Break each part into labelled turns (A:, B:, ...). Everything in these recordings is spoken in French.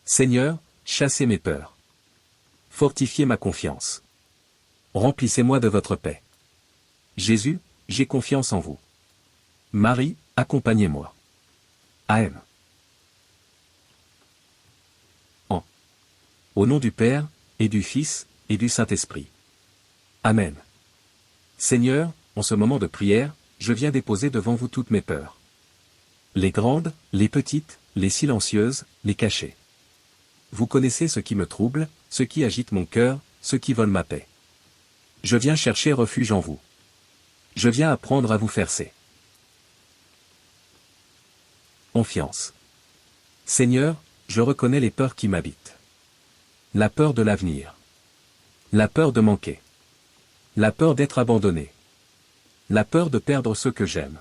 A: Seigneur, chassez mes peurs. Fortifiez ma confiance. Remplissez-moi de votre paix. Jésus, j'ai confiance en vous. Marie, accompagnez-moi. Amen. Au nom du Père, et du Fils, et du Saint-Esprit. Amen. Seigneur, en ce moment de prière, je viens déposer devant vous toutes mes peurs. Les grandes, les petites, les silencieuses, les cachées. Vous connaissez ce qui me trouble, ce qui agite mon cœur, ce qui vole ma paix. Je viens chercher refuge en vous. Je viens apprendre à vous faire confiance. Seigneur, je reconnais les peurs qui m'habitent. La peur de l'avenir. La peur de manquer. La peur d'être abandonné. La peur de perdre ceux que j'aime.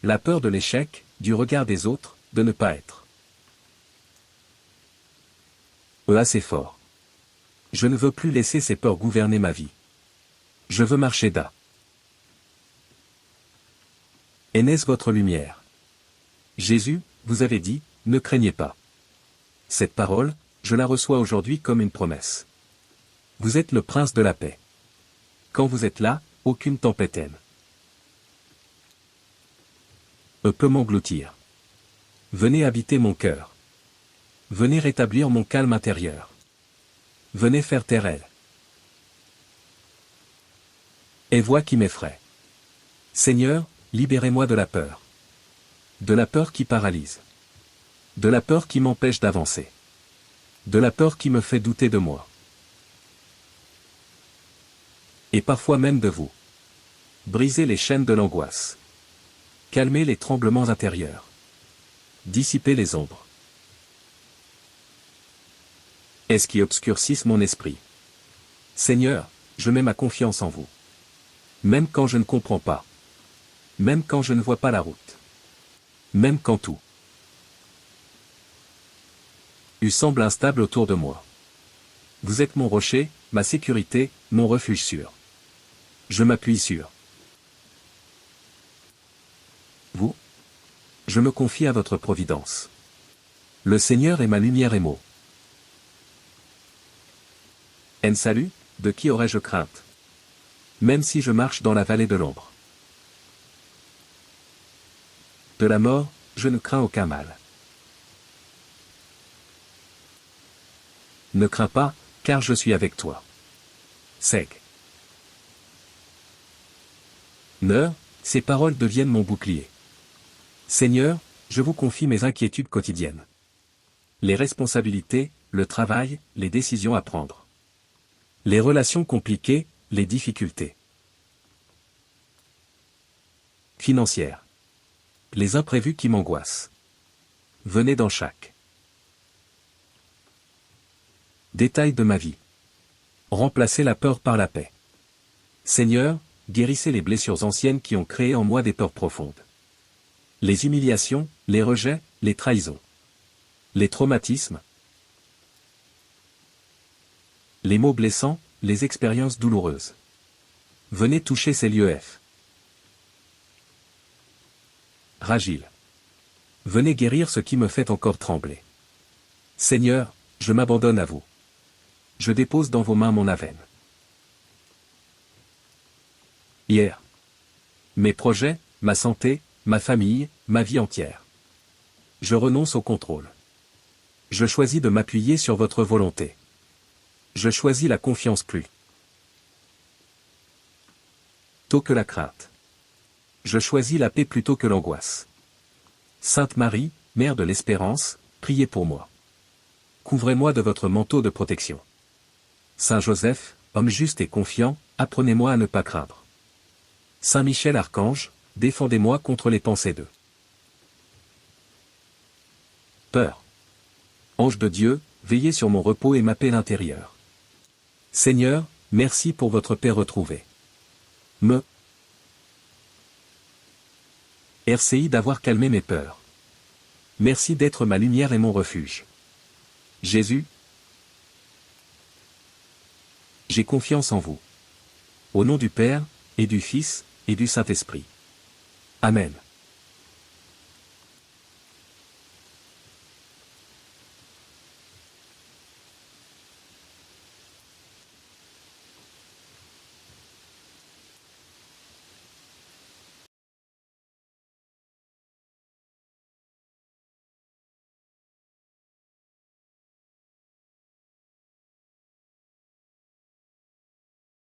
A: La peur de l'échec, du regard des autres, de ne pas être assez fort. Je ne veux plus laisser ces peurs gouverner ma vie. Je veux marcher d'A. Est-ce votre lumière? Jésus, vous avez dit, ne craignez pas. Cette parole, je la reçois aujourd'hui comme une promesse. Vous êtes le prince de la paix. Quand vous êtes là, aucune tempête peut m'engloutir. Venez habiter mon cœur. Venez rétablir mon calme intérieur. Venez faire taire et voix qui m'effraie. Seigneur, libérez-moi de la peur. De la peur qui paralyse. De la peur qui m'empêche d'avancer. De la peur qui me fait douter de moi. Et parfois même de vous. Brisez les chaînes de l'angoisse. Calmez les tremblements intérieurs. Dissipez les ombres. Est-ce qui obscurcissent mon esprit? Seigneur, je mets ma confiance en vous. Même quand je ne comprends pas. Même quand je ne vois pas la route. Même quand tout semble instable autour de moi. Vous êtes mon rocher, ma sécurité, mon refuge sûr. Je m'appuie sur vous. Je me confie à votre providence. Le Seigneur est ma lumière et mot. Salut, de qui aurais-je crainte? Même si je marche dans la vallée de l'ombre de la mort, je ne crains aucun mal. Ne crains pas, car je suis avec toi. Sec. Ces paroles deviennent mon bouclier. Seigneur, je vous confie mes inquiétudes quotidiennes. Les responsabilités, le travail, les décisions à prendre. Les relations compliquées, les difficultés financières. Les imprévus qui m'angoissent. Venez dans chaque détail de ma vie. Remplacez la peur par la paix. Seigneur, guérissez les blessures anciennes qui ont créé en moi des peurs profondes. Les humiliations, les rejets, les trahisons. Les traumatismes. Les mots blessants, les expériences douloureuses. Venez toucher ces lieux fragiles. Venez guérir ce qui me fait encore trembler. Seigneur, je m'abandonne à vous. Je dépose dans vos mains mon aven. Hier. Mes projets, ma santé, ma famille, ma vie entière. Je renonce au contrôle. Je choisis de m'appuyer sur votre volonté. Je choisis la confiance plus tôt que la crainte. Je choisis la paix plutôt que l'angoisse. Sainte Marie, Mère de l'Espérance, priez pour moi. Couvrez-moi de votre manteau de protection. Saint Joseph, homme juste et confiant, apprenez-moi à ne pas craindre. Saint Michel Archange, défendez-moi contre les pensées de peur. Ange de Dieu, veillez sur mon repos et ma paix intérieure. Seigneur, merci pour votre paix retrouvée. RCI d'avoir calmé mes peurs. Merci d'être ma lumière et mon refuge. Jésus, j'ai confiance en vous. Au nom du Père, et du Fils, et du Saint-Esprit. Amen.